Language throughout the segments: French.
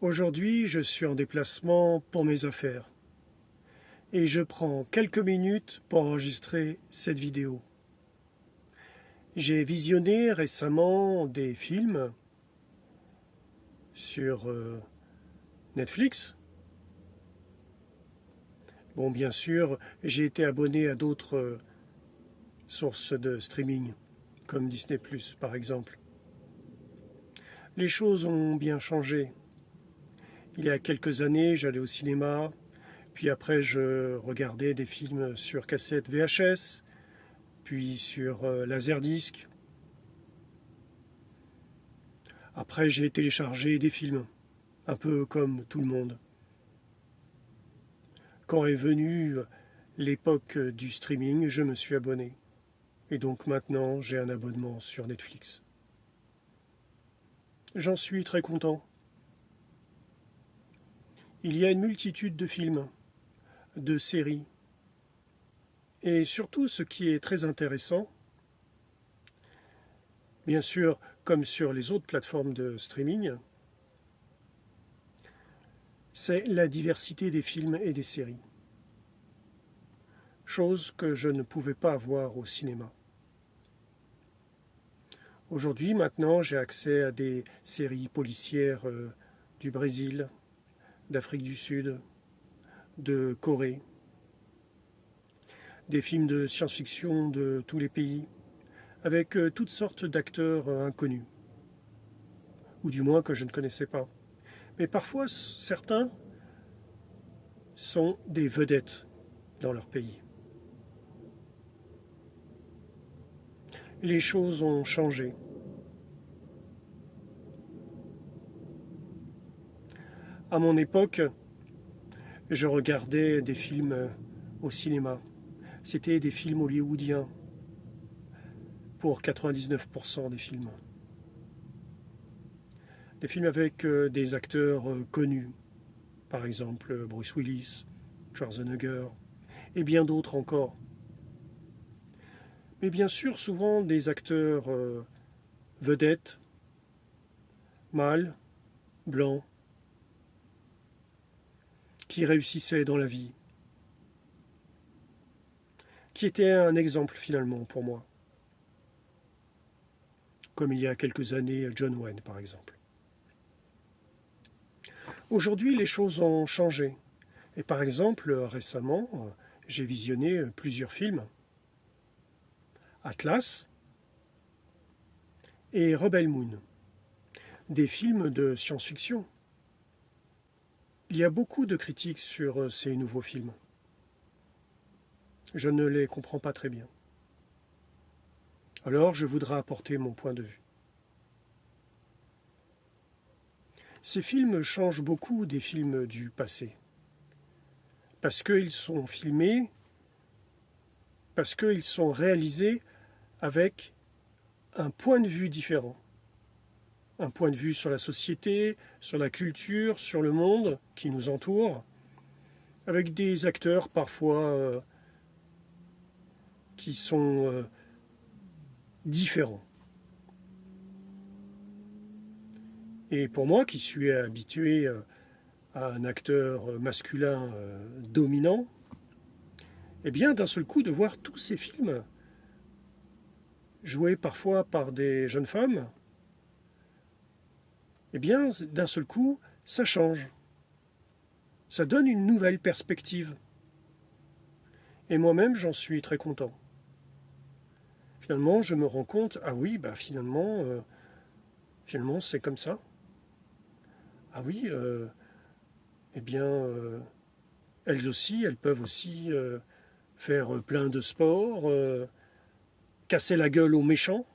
Aujourd'hui, je suis en déplacement pour mes affaires et je prends quelques minutes pour enregistrer cette vidéo. J'ai visionné récemment des films sur Netflix. Bon, bien sûr, j'ai été abonné à d'autres sources de streaming, comme Disney+, par exemple. Les choses ont bien changé. Il y a quelques années, j'allais au cinéma, puis après je regardais des films sur cassette VHS, puis sur Laserdisc. Après j'ai téléchargé des films, un peu comme tout le monde. Quand est venue l'époque du streaming, je me suis abonné. Et donc maintenant j'ai un abonnement sur Netflix. J'en suis très content. Il y a une multitude de films, de séries. Et surtout, ce qui est très intéressant, bien sûr, comme sur les autres plateformes de streaming, c'est la diversité des films et des séries. Chose que je ne pouvais pas avoir au cinéma. Aujourd'hui, maintenant, j'ai accès à des séries policières du Brésil, d'Afrique du Sud, de Corée, des films de science-fiction de tous les pays, avec toutes sortes d'acteurs inconnus, ou du moins que je ne connaissais pas. Mais parfois, certains sont des vedettes dans leur pays. Les choses ont changé. À mon époque, je regardais des films au cinéma. C'était des films hollywoodiens pour 99% des films. Des films avec des acteurs connus, par exemple Bruce Willis, Schwarzenegger et bien d'autres encore. Mais bien sûr, souvent des acteurs vedettes, mâles, blancs, qui réussissaient dans la vie, qui étaient un exemple finalement pour moi. Comme il y a quelques années, John Wayne par exemple. Aujourd'hui, les choses ont changé. Et par exemple, récemment, j'ai visionné plusieurs films. Atlas et Rebel Moon, des films de science-fiction. Il y a beaucoup de critiques sur ces nouveaux films. Je ne les comprends pas très bien. Alors je voudrais apporter mon point de vue. Ces films changent beaucoup des films du passé. Parce qu'ils sont filmés, parce qu'ils sont réalisés avec un point de vue différent. Un point de vue sur la société, sur la culture, sur le monde qui nous entoure, avec des acteurs parfois qui sont différents. Et pour moi, qui suis habitué à un acteur masculin dominant, eh bien, d'un seul coup, de voir tous ces films joués parfois par des jeunes femmes, eh bien, d'un seul coup, ça change. Ça donne une nouvelle perspective. Et moi-même, j'en suis très content. Finalement, je me rends compte, ah oui, bah finalement c'est comme ça. Ah oui, eh bien, elles aussi, elles peuvent aussi faire plein de sports, casser la gueule aux méchants.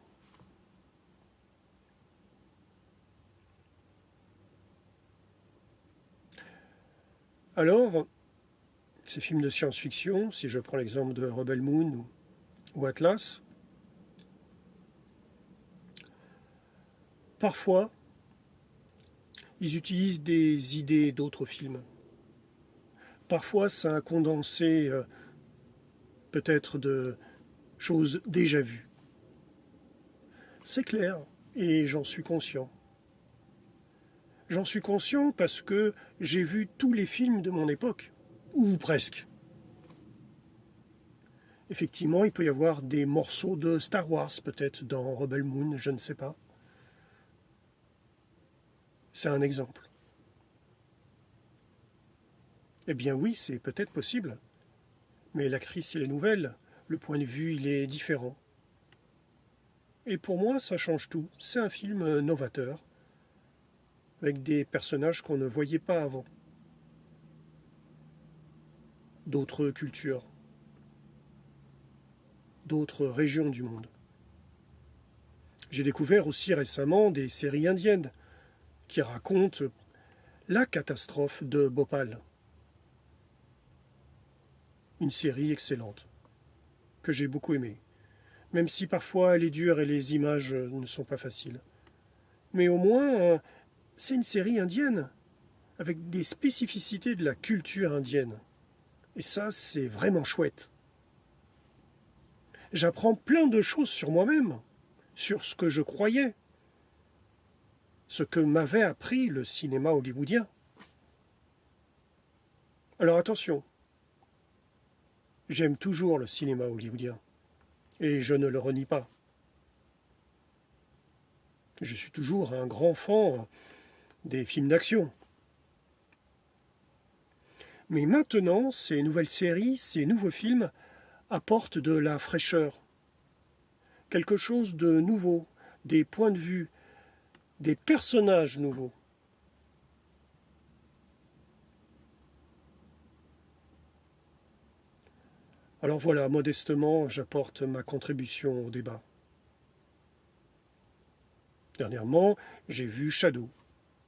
Alors, ces films de science-fiction, si je prends l'exemple de Rebel Moon ou Atlas, parfois, ils utilisent des idées d'autres films. Parfois, c'est un condensé peut-être de choses déjà vues. C'est clair, et j'en suis conscient. J'en suis conscient parce que j'ai vu tous les films de mon époque, ou presque. Effectivement, il peut y avoir des morceaux de Star Wars, peut-être, dans Rebel Moon, je ne sais pas. C'est un exemple. Eh bien oui, c'est peut-être possible. Mais l'actrice, elle est nouvelle. Le point de vue, il est différent. Et pour moi, ça change tout. C'est un film novateur, avec des personnages qu'on ne voyait pas avant. D'autres cultures, d'autres régions du monde. J'ai découvert aussi récemment des séries indiennes qui racontent la catastrophe de Bhopal. Une série excellente, que j'ai beaucoup aimée, même si parfois elle est dure et les images ne sont pas faciles. Mais au moins, c'est une série indienne, avec des spécificités de la culture indienne. Et ça, c'est vraiment chouette. J'apprends plein de choses sur moi-même, sur ce que je croyais, ce que m'avait appris le cinéma hollywoodien. Alors attention, j'aime toujours le cinéma hollywoodien, et je ne le renie pas. Je suis toujours un grand fan des films d'action. Mais maintenant, ces nouvelles séries, ces nouveaux films apportent de la fraîcheur, quelque chose de nouveau, des points de vue, des personnages nouveaux. Alors voilà, modestement, j'apporte ma contribution au débat. Dernièrement, j'ai vu Shadow,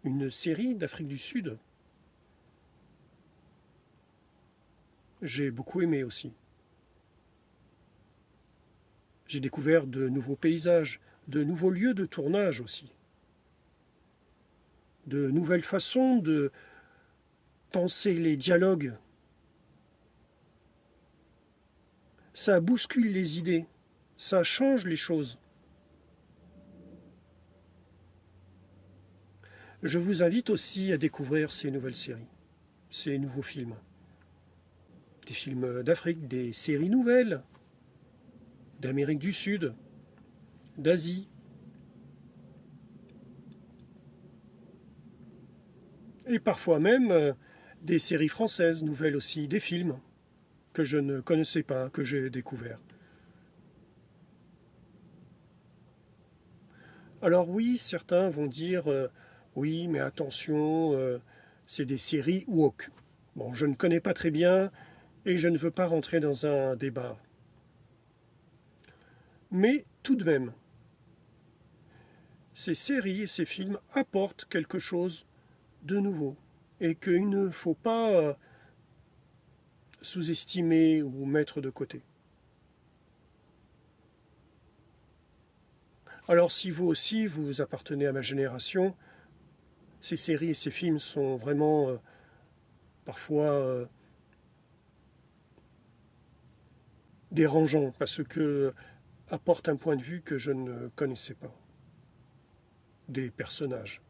une série d'Afrique du Sud. J'ai beaucoup aimé aussi. J'ai découvert de nouveaux paysages, de nouveaux lieux de tournage aussi. De nouvelles façons de penser les dialogues. Ça bouscule les idées, ça change les choses. Je vous invite aussi à découvrir ces nouvelles séries, ces nouveaux films. Des films d'Afrique, des séries nouvelles, d'Amérique du Sud, d'Asie. Et parfois même des séries françaises nouvelles aussi, des films que je ne connaissais pas, que j'ai découverts. Alors oui, certains vont dire oui, mais attention, c'est des séries woke. Bon, je ne connais pas très bien et je ne veux pas rentrer dans un débat. Mais tout de même, ces séries et ces films apportent quelque chose de nouveau et qu'il ne faut pas sous-estimer ou mettre de côté. Alors si vous aussi, vous appartenez à ma génération, ces séries et ces films sont vraiment parfois dérangeants parce que apportent un point de vue que je ne connaissais pas. Des personnages,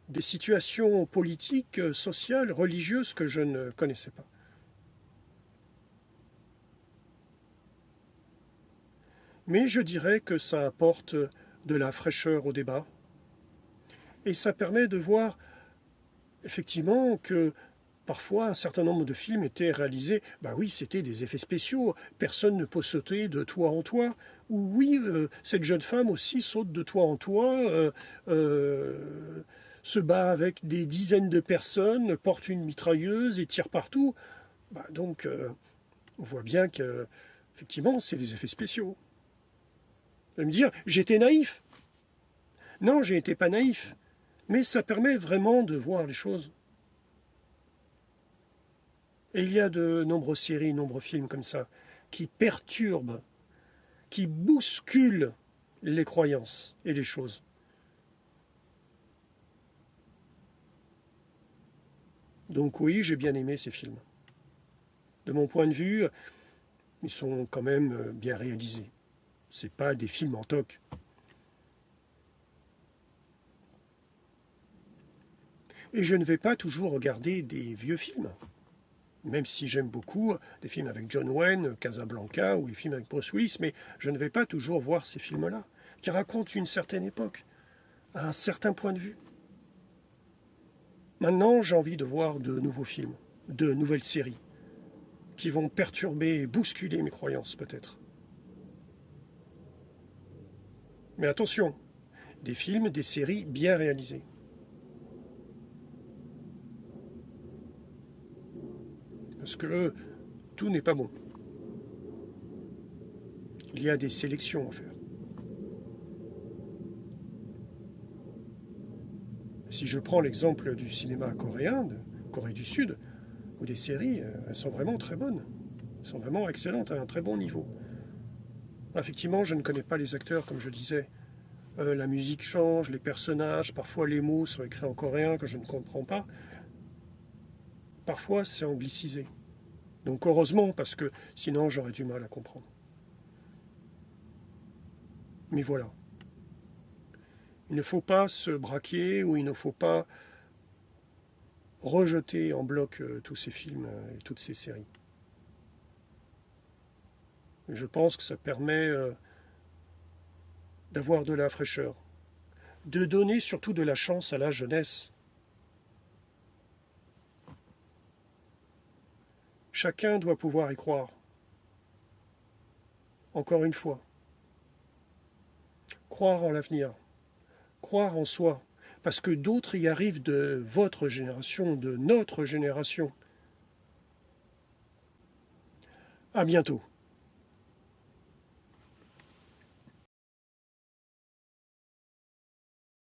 des situations politiques, sociales, religieuses que je ne connaissais pas. Mais je dirais que ça apporte de la fraîcheur au débat et ça permet de voir effectivement que parfois un certain nombre de films étaient réalisés, bah oui, c'était des effets spéciaux, personne ne peut sauter de toit en toit, ou oui, cette jeune femme aussi saute de toit en toit, se bat avec des dizaines de personnes, porte une mitrailleuse et tire partout. Bah donc, on voit bien que, effectivement, c'est des effets spéciaux. Vous allez me dire, j'étais naïf. Non, j'ai été pas naïf. Mais ça permet vraiment de voir les choses. Et il y a de nombreuses séries, nombreux films comme ça, qui perturbent, qui bousculent les croyances et les choses. Donc oui, j'ai bien aimé ces films. De mon point de vue, ils sont quand même bien réalisés. C'est pas des films en toc. Et je ne vais pas toujours regarder des vieux films, même si j'aime beaucoup des films avec John Wayne, Casablanca ou les films avec Bruce Willis, mais je ne vais pas toujours voir ces films-là, qui racontent une certaine époque, à un certain point de vue. Maintenant, j'ai envie de voir de nouveaux films, de nouvelles séries, qui vont perturber et bousculer mes croyances peut-être. Mais attention, des films, des séries bien réalisées. Parce que tout n'est pas bon. Il y a des sélections à faire. Si je prends l'exemple du cinéma coréen, de Corée du Sud, où des séries, elles sont vraiment très bonnes. Elles sont vraiment excellentes, à un très bon niveau. Effectivement, je ne connais pas les acteurs, comme je disais. La musique change, les personnages, parfois les mots sont écrits en coréen que je ne comprends pas. Parfois, c'est anglicisé. Donc heureusement, parce que sinon j'aurais du mal à comprendre. Mais voilà. Il ne faut pas se braquer ou il ne faut pas rejeter en bloc tous ces films et toutes ces séries. Et je pense que ça permet d'avoir de la fraîcheur, de donner surtout de la chance à la jeunesse. Chacun doit pouvoir y croire. Encore une fois, croire en l'avenir, croire en soi, parce que d'autres y arrivent de votre génération, de notre génération. À bientôt.